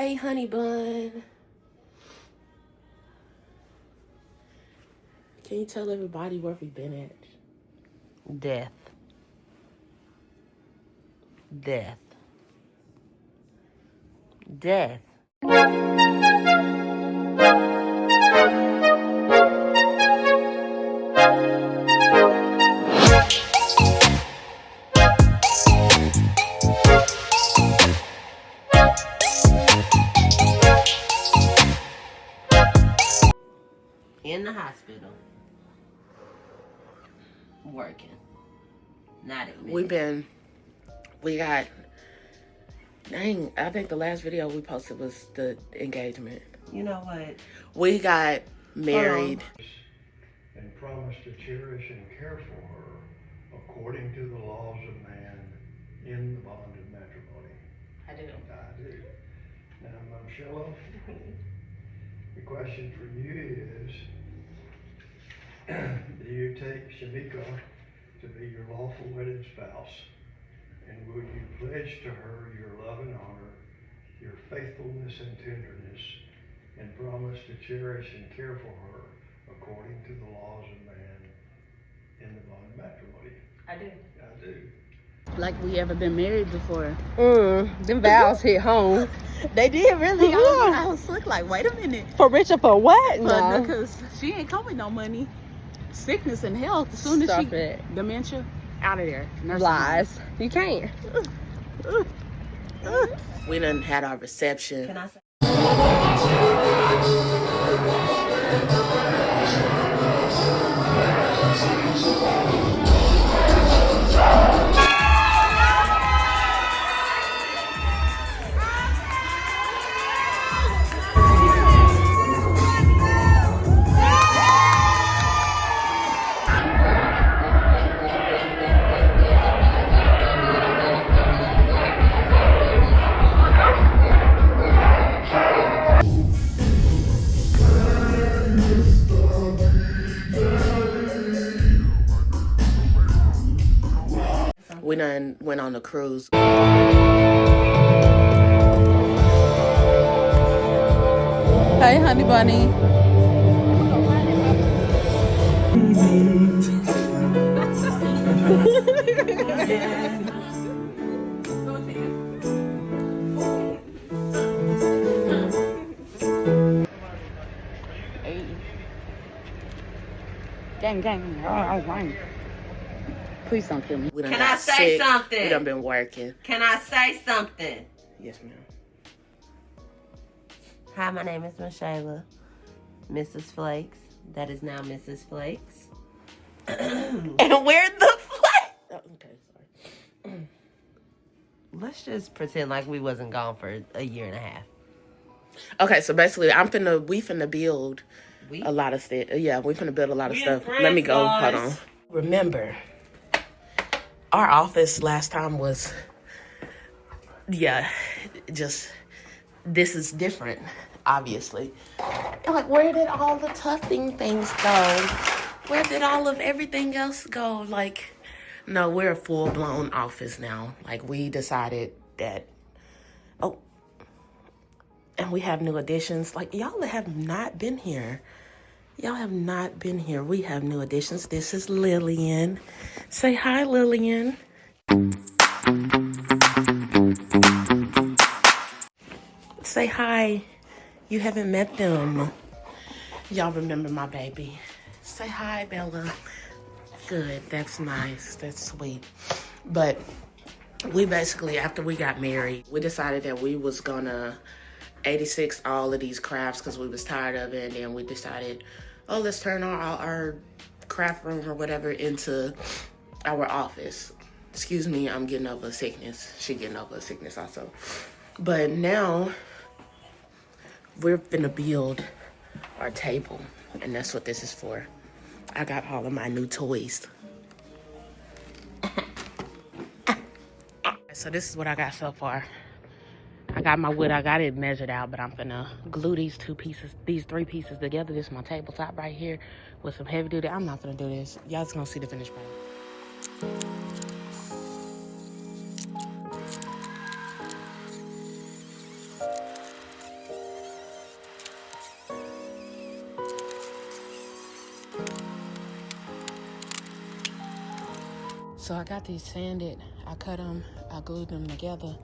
Hey, honey bun. Can you tell everybody where we've been at? Death. Death. Death. In the hospital. Working. Not admitted. I think the last video we posted was the engagement. You know what? We got married. And promised to cherish and care for her according to the laws of man in the bond of matrimony. I do. I do. Now, Marcella, the question for you is, do you take Shamika to be your lawful wedded spouse? And will you pledge to her your love and honor, your faithfulness and tenderness, and promise to cherish and care for her according to the laws of man in the bond of matrimony? I do. I do. Like we ever been married before. Them vows hit home. They did really. Yeah. I was look like, wait a minute. For rich or for what? No. Because she ain't come with no money. Sickness and health. As soon as Stop it. Dementia, out of there. Nursing Lies. You can't. We done had our reception. Can I say? We done went on a cruise. Hey, honey bunny. Gang. Please don't kill me. We done Can got I say sick. something? We done been working. Can I say something? Yes, ma'am. Hi, my name is Michelle, Mrs. Flakes. That is now Mrs. Flakes. And where the flake? Oh, okay, sorry. Let's just pretend like we wasn't gone for a year and a half. Okay, so basically, we finna build a lot of stuff. Yeah, we finna build a lot of stuff. Let me go. guys. Hold on. Remember, our office last time was, this is different, obviously. And like, where did all the tufting things go? Where did all of everything else go? Like, no, we're a full-blown office now. Like, we decided that, and we have new additions. Like, y'all have not been here. Y'all have not been here. We have new additions. This is Lillian. Say hi, Lillian. Say hi. You haven't met them. Y'all remember my baby. Say hi, Bella. Good. That's nice. That's sweet. But we basically, after we got married, we decided that we was gonna 86 all of these crafts because we was tired of it. And then we decided, let's turn our craft room or whatever into our office. Excuse me, I'm getting over a sickness. She getting over a sickness also. But now we're finna build our table, and that's what this is for. I got all of my new toys. So this is what I got so far. I got my wood, I got it measured out, but I'm finna glue these three pieces together. This is my tabletop right here with some heavy duty. I'm not gonna do this. Y'all just gonna see the finished product. So I got these sanded. I cut them, I glued them together,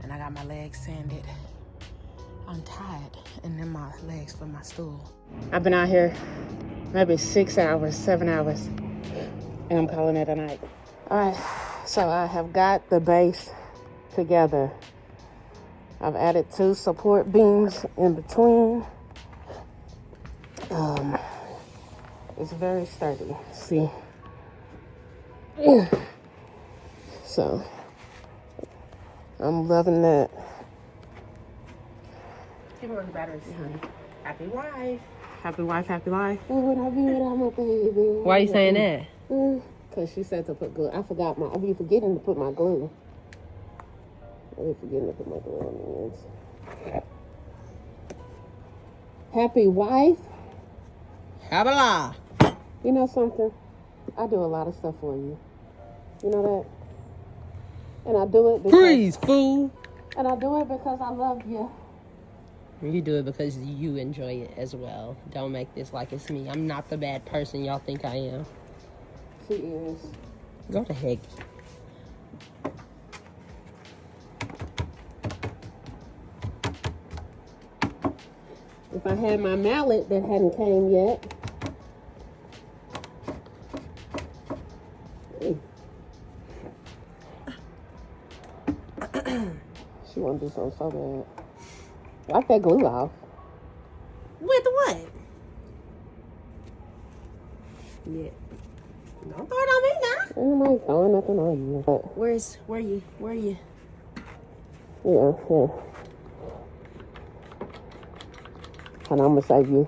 and I got my legs sanded. I'm tired, and then my legs for my stool. I've been out here maybe 6 hours, 7 hours, and I'm calling it a night. All right, so I have got the base together. I've added 2 support beams in between. It's very sturdy. See? So, I'm loving that. Give her the batteries, honey. Happy wife. Happy wife, happy life. Oh, when I be without my baby. Why are you saying that? Because she said to put glue. I be forgetting to put my glue. I be forgetting to put my glue on the ends. Happy wife. Happy life. You know something? I do a lot of stuff for you. You know that? And I do it because... Freeze, fool. And I do it because I love you. You do it because you enjoy it as well. Don't make this like it's me. I'm not the bad person y'all think I am. She is. Go to heck. If I had my mallet that hadn't came yet. She want to do something so bad. Wipe that glue off. With what? Yeah. Don't throw it on me now. I'm not throwing nothing on you. But Where you? yeah. And I'm gonna save you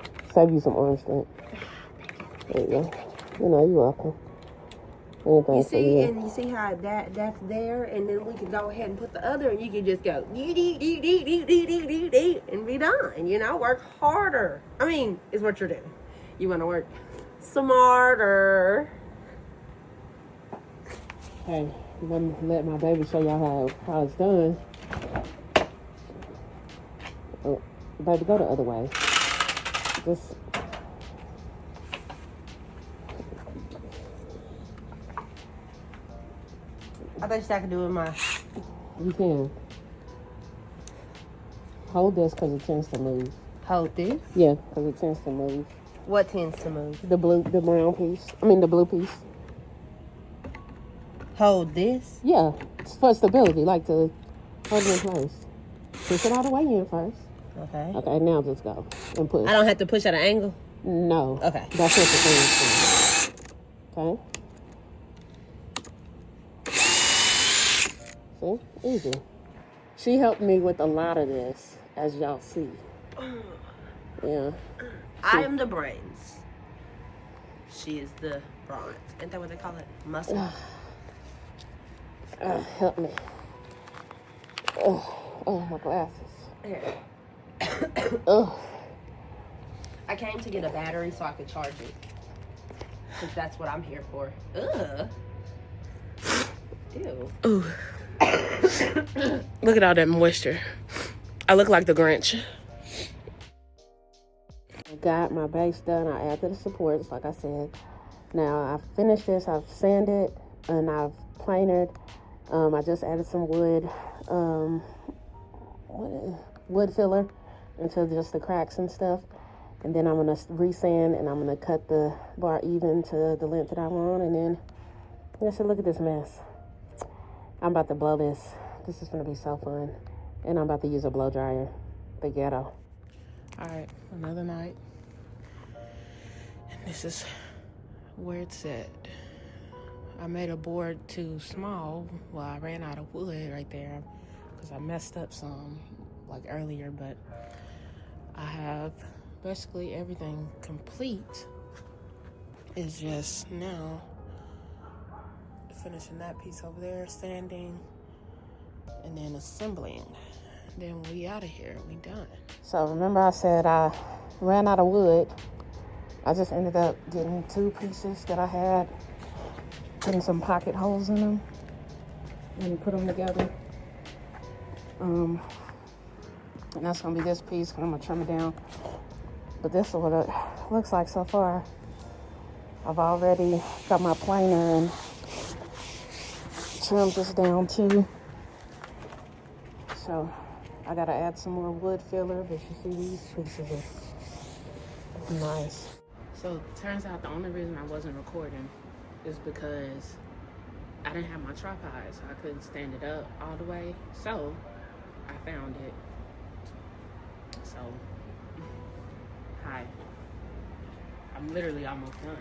some arm strength. There you go. You know, you're welcome. Anything You for see, you. and you see how that's there, and then we can go ahead and put the other, and you can just go and be done. You know, work harder. I mean, is what you're doing. You want to work smarter. Hey, let me let my baby show y'all how it's done. Oh, baby, go the other way. Just I thought you said I could do it with my. you can hold this because it tends to move. Hold this. Yeah, because it tends to move. What tends to move? The brown piece. I mean the blue piece. Hold this. Yeah, it's for stability, like to hold it in place. Push it all the way in first. Okay. Okay, now just go and push. I don't have to push at an angle. No. Okay. That's what the thing is. Okay. See? Easy. She helped me with a lot of this, as y'all see. Yeah. I am the brains. She is the bronze. Ain't that what they call it? Muscle. Help me. Oh, my glasses. Here. Oh. I came to get a battery so I could charge it. Because that's what I'm here for. Ugh. Ew. Ooh. Look at all that moisture. I look like the Grinch. I got my base done. I added the supports, like I said. Now, I've finished this. I've sanded and I've planered. I just added some wood filler into just the cracks and stuff. And then I'm going to resand and I'm going to cut the bar even to the length that I want. And then, I said, look at this mess. I'm about to blow this. This is going to be so fun. And I'm about to use a blow dryer. The ghetto. All right, another night. And this is where it's at. I made a board too small. Well, I ran out of wood right there because I messed up some like earlier, but I have basically everything complete. It's just now finishing that piece over there, sanding, and then assembling. Then we out of here. We done. So remember I said I ran out of wood. I just ended up getting 2 pieces that I had, putting some pocket holes in them, and put them together. And that's gonna be this piece. I'm gonna trim it down. But this is what it looks like so far. I've already got my planer and trim this down too. So I gotta add some more wood filler, but you see these pieces are nice. So turns out the only reason I wasn't recording is because I didn't have my tripod, so I couldn't stand it up all the way. So I found it. So hi. I'm literally almost done.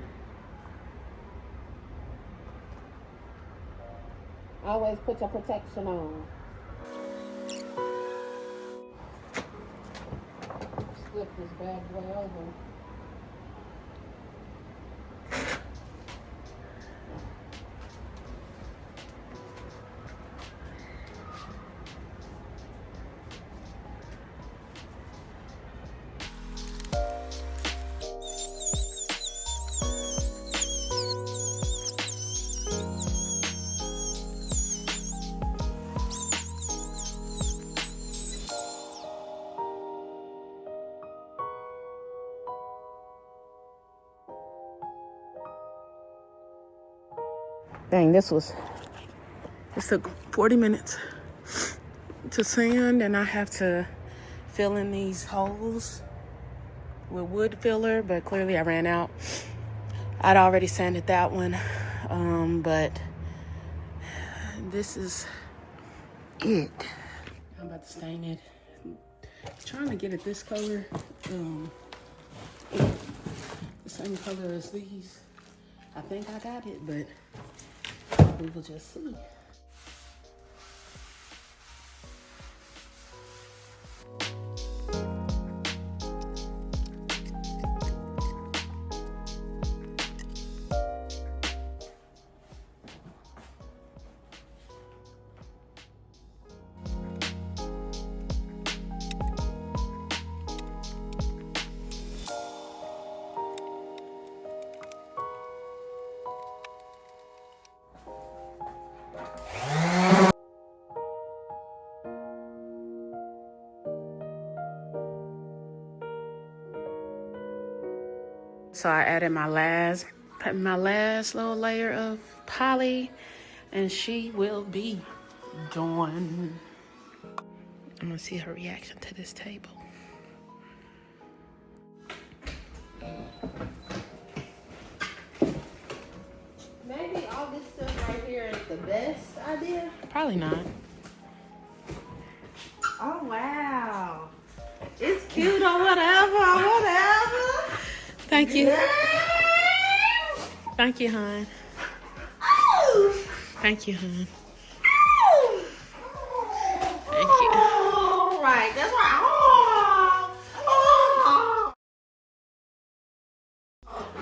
Always put your protection on. Flip this bad boy over. Dang, this took 40 minutes to sand, and I have to fill in these holes with wood filler, but clearly I ran out. I'd already sanded that one, but this is it. I'm about to stain it. Trying to get it this color, the same color as these. I think I got it, but we will just see. So I added my last little layer of poly, and she will be done. I'm gonna see her reaction to this table. Maybe all this stuff right here is the best idea. Probably not. Oh wow. It's cute or whatever. Thank you. Yeah. Thank you, hon. Thank you, hon. Thank you. All right, that's right.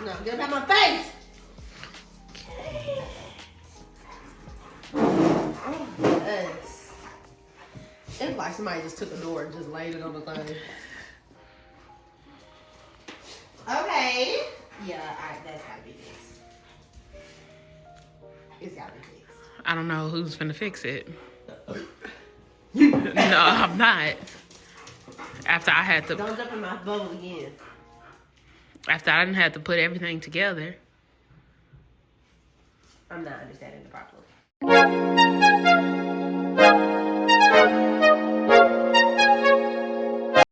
No, get out my face. Oh, yes. It's like somebody just took a door and just laid it on the thing. Okay. Yeah, that's gotta be fixed. It's gotta be fixed. I don't know who's finna fix it. No, I'm not. After I had to. Don't jump in my bubble again. After I didn't have to put everything together. I'm not understanding the problem.